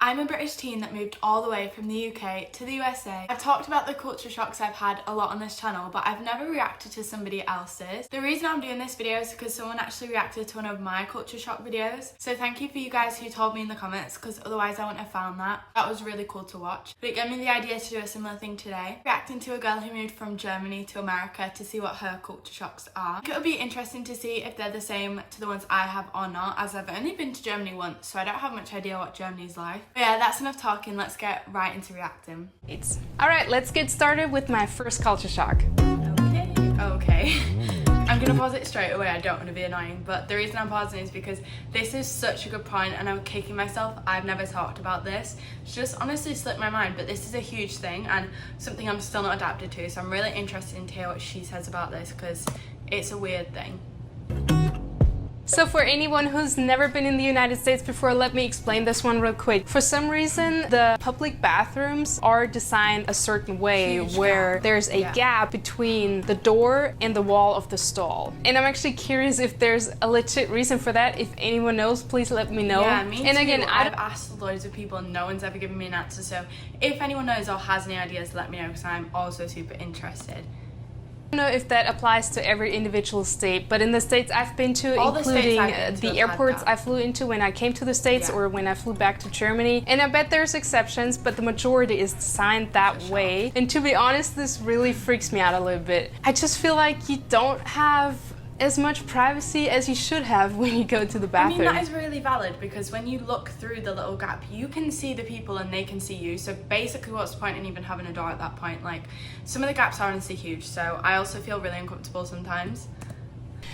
I'm a British teen that moved all the way from the UK to the USA. I've talked about the culture shocks I've had a lot on this channel, but I've never reacted to somebody else's. The reason I'm doing this video is because someone actually reacted to one of my culture shock videos. So thank you for you guys who told me in the comments, because otherwise I wouldn't have found that. That was really cool to watch. But it gave me the idea to do a similar thing today, reacting to a girl who moved from Germany to America to see what her culture shocks are. It'll be interesting to see if they're the same to the ones I have or not, as I've only been to Germany once, so I don't have much idea what Germany's like. But yeah, that's enough talking, let's get right into reacting. Alright, let's get started with my first culture shock. Okay. I'm gonna pause it straight away, I don't want to be annoying, but the reason I'm pausing is because this is such a good point and I'm kicking myself. I've never talked about this. It's just honestly slipped my mind, but this is a huge thing and something I'm still not adapted to, so I'm really interested to hear what she says about this because it's a weird thing. So for anyone who's never been in the United States before, let me explain this one real quick. For some reason, the public bathrooms are designed a certain way where there's a gap between the door and the wall of the stall. And I'm actually curious if there's a legit reason for that. If anyone knows, please let me know. Yeah, me and too. Again, I've asked loads of people and no one's ever given me an answer. So if anyone knows or has any ideas, let me know because I'm also super interested. I don't know if that applies to every individual state, but in the states I've been to, including the airports I flew into when I came to the States or when I flew back to Germany, and I bet there's exceptions, but the majority is designed that way. And to be honest, this really freaks me out a little bit. I just feel like you don't have as much privacy as you should have when you go to the bathroom. I mean, that is really valid because when you look through the little gap, you can see the people and they can see you. So basically what's the point in even having a door at that point? Like, some of the gaps are honestly huge, so I also feel really uncomfortable sometimes.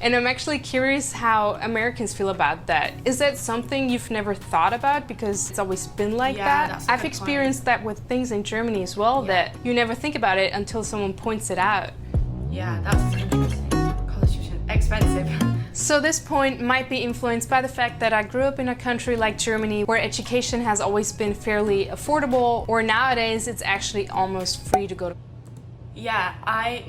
And I'm actually curious how Americans feel about that. Is that something you've never thought about because it's always been like that? I've experienced that with things in Germany as well, that you never think about it until someone points it out. Yeah, that's interesting. Expensive. So this point might be influenced by the fact that I grew up in a country like Germany where education has always been fairly affordable, or nowadays it's actually almost free to go to. Yeah, I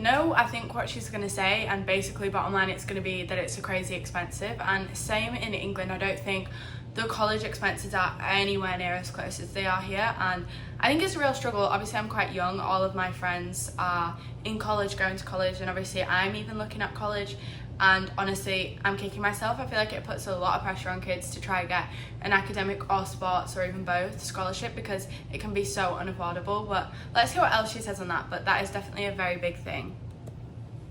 think what she's going to say, and basically bottom line it's going to be that it's crazy expensive, and same in England. I don't think the college expenses are anywhere near as close as they are here, and I think it's a real struggle. Obviously I'm quite young, all of my friends are in college, going to college, and obviously I'm even looking at college, and honestly I'm kicking myself. I feel like it puts a lot of pressure on kids to try and get an academic or sports or even both scholarship because it can be so unaffordable. But let's hear what else she says on that, but that is definitely a very big thing.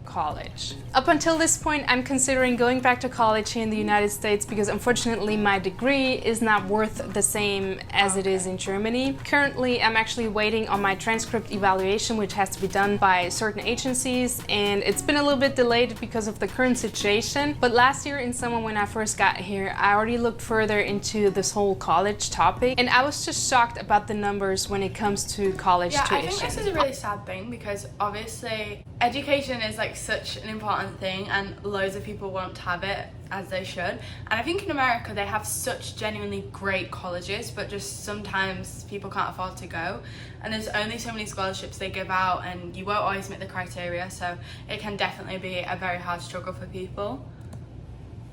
College. Up until this point, I'm considering going back to college here in the United States because unfortunately my degree is not worth the same as it is in Germany. Currently, I'm actually waiting on my transcript evaluation, which has to be done by certain agencies, and it's been a little bit delayed because of the current situation. But last year in summer when I first got here, I already looked further into this whole college topic, and I was just shocked about the numbers when it comes to college tuition. I think this is a really sad thing because obviously education is like such an important thing and loads of people won't have it as they should, and I think in America they have such genuinely great colleges, but just sometimes people can't afford to go, and there's only so many scholarships they give out and you won't always meet the criteria, so it can definitely be a very hard struggle for people.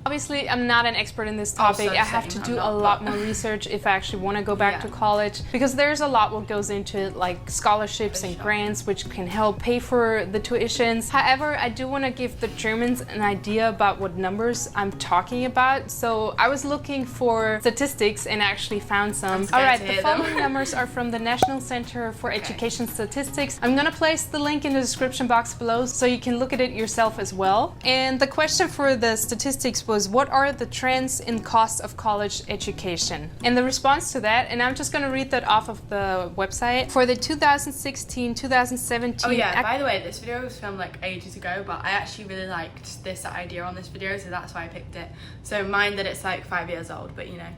Obviously, I'm not an expert in this topic. I have to do a lot more research if I actually want to go back to college, because there's a lot what goes into it, like scholarships and grants, which can help pay for the tuitions. However, I do want to give the Germans an idea about what numbers I'm talking about. So I was looking for statistics and actually found some. Alright, the following numbers are from the National Center for Education Statistics. I'm gonna place the link in the description box below so you can look at it yourself as well. And the question for the statistics was, what are the trends in cost of college education? And the response to that, and I'm just going to read that off of the website, for the 2016-2017... Oh yeah, by the way, this video was filmed like ages ago, but I actually really liked this idea on this video, so that's why I picked it. So mind that it's like 5 years old, but you know.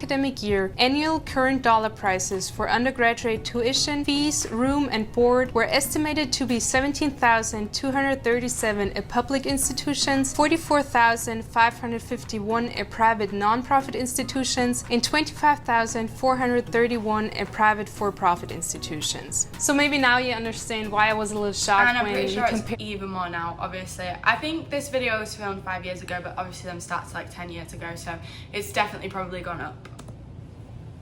Academic year, annual current dollar prices for undergraduate tuition, fees, room and board were estimated to be $17,237 at public institutions, $44,551 at private non-profit institutions, and $25,431 at private for-profit institutions. So maybe now you understand why I was a little shocked and I'm when pretty you sure compare. it's even more now, obviously. I think this video was filmed 5 years ago, but obviously them stats like 10 years ago, so it's definitely probably gone up.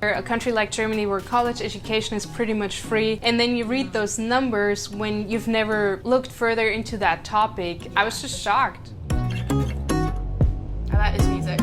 A country like Germany where college education is pretty much free, and then you read those numbers when you've never looked further into that topic. I was just shocked. I like this music.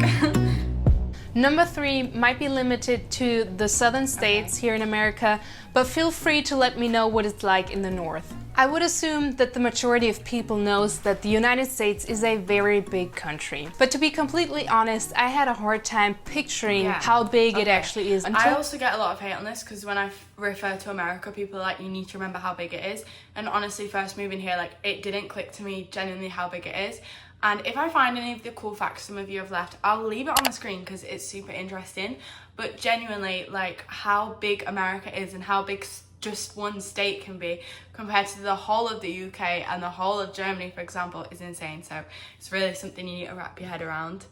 Number 3 might be limited to the southern states here in America, but feel free to let me know what it's like in the north. I would assume that the majority of people knows that the United States is a very big country. But to be completely honest, I had a hard time picturing how big it actually is. I also get a lot of hate on this because when I refer to America, people are like, you need to remember how big it is. And honestly, first moving here, like, it didn't click to me genuinely how big it is. And if I find any of the cool facts some of you have left, I'll leave it on the screen because it's super interesting. But genuinely, like, how big America is and how big just one state can be compared to the whole of the UK and the whole of Germany, for example, is insane. So it's really something you need to wrap your head around.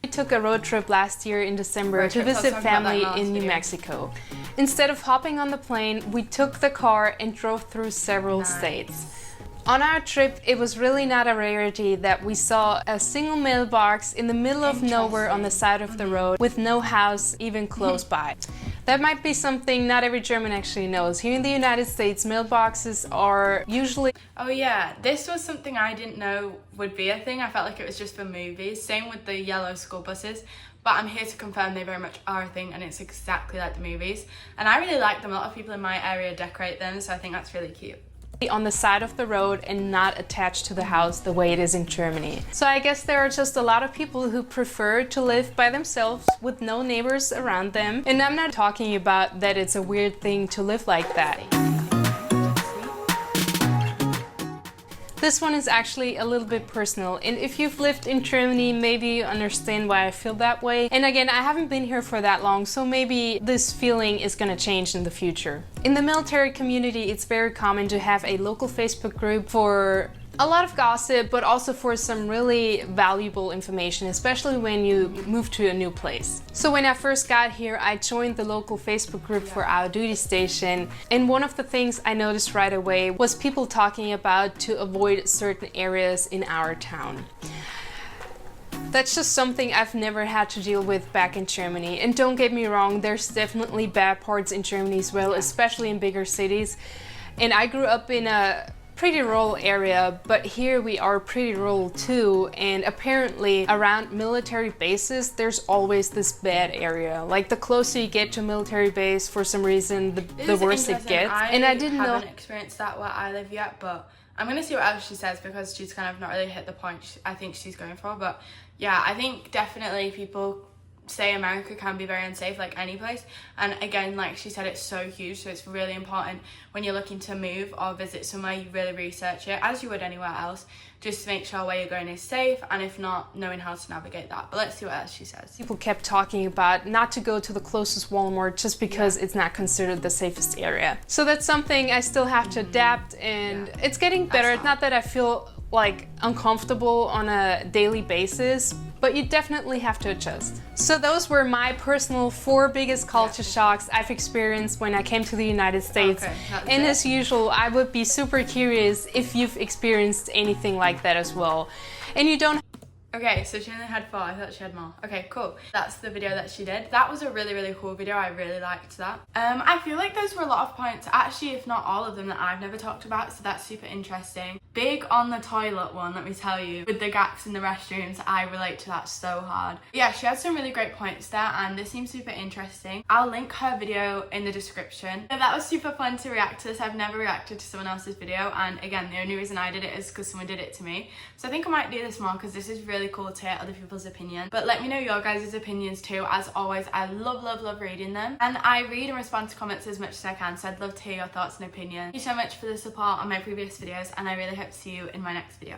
We took a road trip last year in December to visit family in New Mexico. Instead of hopping on the plane, we took the car and drove through several states. On our trip, it was really not a rarity that we saw a single mailbox in the middle of nowhere on the side of the road with no house even close by. That might be something not every German actually knows. Here in the United States, mailboxes are usually... Oh yeah, this was something I didn't know would be a thing. I felt like it was just for movies. Same with the yellow school buses. But I'm here to confirm they very much are a thing and it's exactly like the movies. And I really like them. A lot of people in my area decorate them, so I think that's really cute. On the side of the road and not attached to the house the way it is in Germany. So I guess there are just a lot of people who prefer to live by themselves with no neighbors around them. And I'm not talking about that it's a weird thing to live like that. This one is actually a little bit personal, and if you've lived in Germany, maybe you understand why I feel that way. And again, I haven't been here for that long, so maybe this feeling is gonna change in the future. In the military community, it's very common to have a local Facebook group for a lot of gossip, but also for some really valuable information, especially when you move to a new place. So when I first got here, I joined the local Facebook group for our duty station, and one of the things I noticed right away was people talking about to avoid certain areas in our town. That's just something I've never had to deal with back in Germany. And don't get me wrong, there's definitely bad parts in Germany as well, especially in bigger cities. And I grew up in a pretty rural area, but here we are pretty rural too, and apparently around military bases there's always this bad area. Like the closer you get to a military base, for some reason the worse it gets. And I didn't know. I haven't experienced that where I live yet, but I'm gonna see what else she says because she's kind of not really hit the point I think she's going for. But yeah, I think definitely people say America can be very unsafe, like any place. And again, like she said, it's so huge, so it's really important when you're looking to move or visit somewhere, you really research it as you would anywhere else, just to make sure where you're going is safe, and if not, knowing how to navigate that. But let's see what else she says. People kept talking about not to go to the closest Walmart just because it's not considered the safest area. So that's something I still have to adapt, and it's getting better. It's not that I feel like uncomfortable on a daily basis, but you definitely have to adjust. So those were my personal 4 biggest culture shocks I've experienced when I came to the United States. And as usual, I would be super curious if you've experienced anything like that as well. And you don't. Okay, so she only had 4. I thought she had more. Okay, cool. That's the video that she did. That was a really, really cool video. I really liked that. I feel like those were a lot of points, actually, if not all of them, that I've never talked about, so that's super interesting. Big on the toilet one, let me tell you. With the gaps in the restrooms, I relate to that so hard. Yeah, she had some really great points there, and this seems super interesting. I'll link her video in the description. So that was super fun to react to this. I've never reacted to someone else's video, and again, the only reason I did it is because someone did it to me. So I think I might do this more because this is really cool to hear other people's opinion. But let me know your guys' opinions too. As always, I love reading them, and I read and respond to comments as much as I can, so I'd love to hear your thoughts and opinions. Thank you so much for the support on my previous videos, and I really hope to see you in my next video.